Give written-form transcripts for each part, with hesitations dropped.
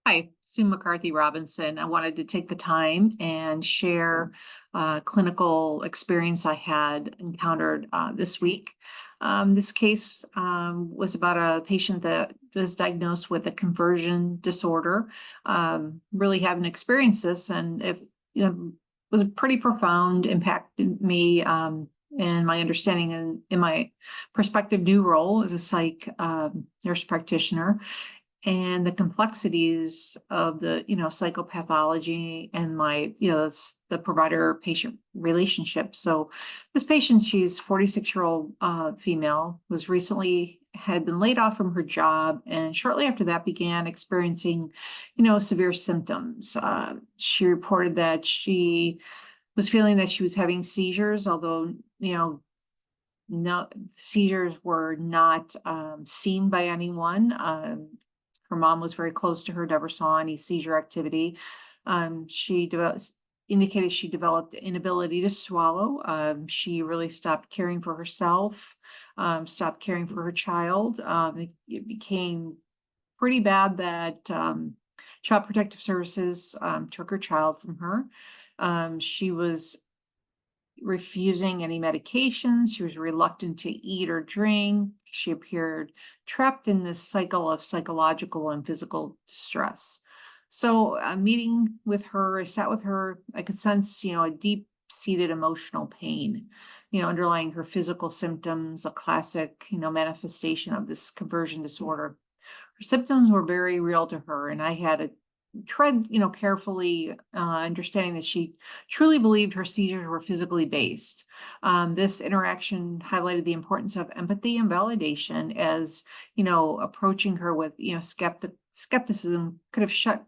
Hi, Sue McCarthy Robinson. I wanted to take the time and share a clinical experience I had encountered this week. This case was about a patient that was diagnosed with a conversion disorder. Really haven't experienced this, and it was a pretty profound, impacted me and my understanding in my prospective new role as a psych nurse practitioner and the complexities of the psychopathology and the provider patient relationship. So this patient, she's 46-year-old female, was recently had been laid off from her job, and shortly after that began experiencing severe symptoms. She reported that she was feeling that she was having seizures, although no seizures were not seen by anyone. Her mom was very close to her, never saw any seizure activity. Indicated she developed inability to swallow. She really stopped caring for herself, stopped caring for her child. It became pretty bad that Child Protective Services took her child from her. She was refusing any medications. She was reluctant to eat or drink. She appeared trapped in this cycle of psychological and physical distress. So, meeting with her, I sat with her. I could sense, a deep-seated emotional pain, underlying her physical symptoms, a classic, manifestation of this conversion disorder. Her symptoms were very real to her, and I had to tread, carefully, understanding that she truly believed her seizures were physically based. This interaction highlighted the importance of empathy and validation as, approaching her with, skepticism could have shut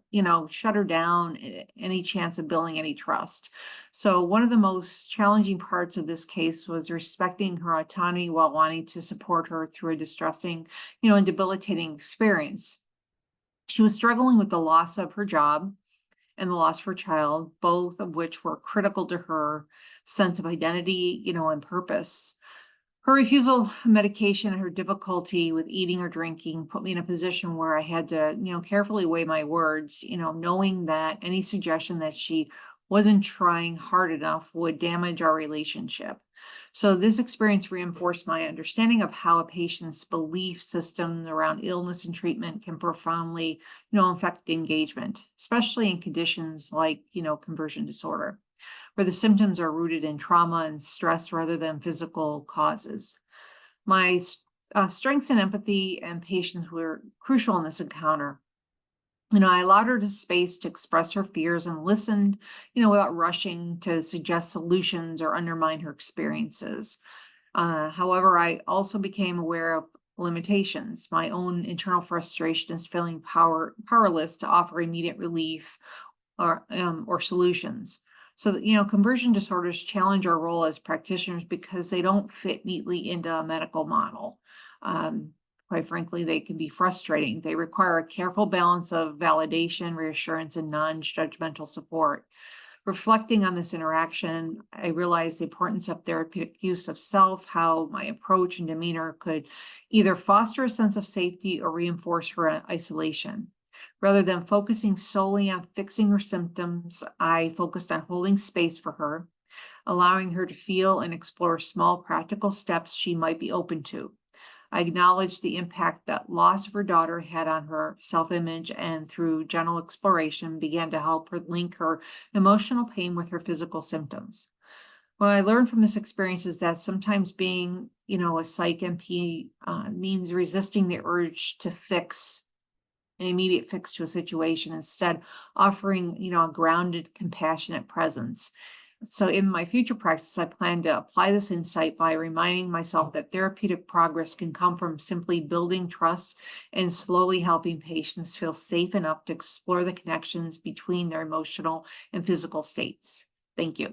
her down any chance of building any trust. So one of the most challenging parts of this case was respecting her autonomy while wanting to support her through a distressing, and debilitating experience. She was struggling with the loss of her job and the loss of her child, both of which were critical to her sense of identity, and purpose. Her refusal of medication and her difficulty with eating or drinking put me in a position where I had to, carefully weigh my words, knowing that any suggestion that she wasn't trying hard enough would damage our relationship. So this experience reinforced my understanding of how a patient's belief system around illness and treatment can profoundly, affect engagement, especially in conditions like, conversion disorder, where the symptoms are rooted in trauma and stress rather than physical causes. My strengths in empathy and patience were crucial in this encounter. I allowed her to space to express her fears and listened, without rushing to suggest solutions or undermine her experiences. However, I also became aware of limitations. My own internal frustration is feeling powerless to offer immediate relief or solutions. So that, conversion disorders challenge our role as practitioners because they don't fit neatly into a medical model. Um, Quite frankly, they can be frustrating. They require a careful balance of validation, reassurance, and non-judgmental support. Reflecting on this interaction, I realized the importance of therapeutic use of self, how my approach and demeanor could either foster a sense of safety or reinforce her isolation. Rather than focusing solely on fixing her symptoms, I focused on holding space for her, allowing her to feel and explore small practical steps she might be open to. I acknowledged the impact that loss of her daughter had on her self-image, and through gentle exploration began to help her link her emotional pain with her physical symptoms. What I learned from this experience is that sometimes being, a psych NP means resisting the urge to fix an immediate fix to a situation, instead offering, a grounded, compassionate presence. So in my future practice, I plan to apply this insight by reminding myself that therapeutic progress can come from simply building trust and slowly helping patients feel safe enough to explore the connections between their emotional and physical states. Thank you.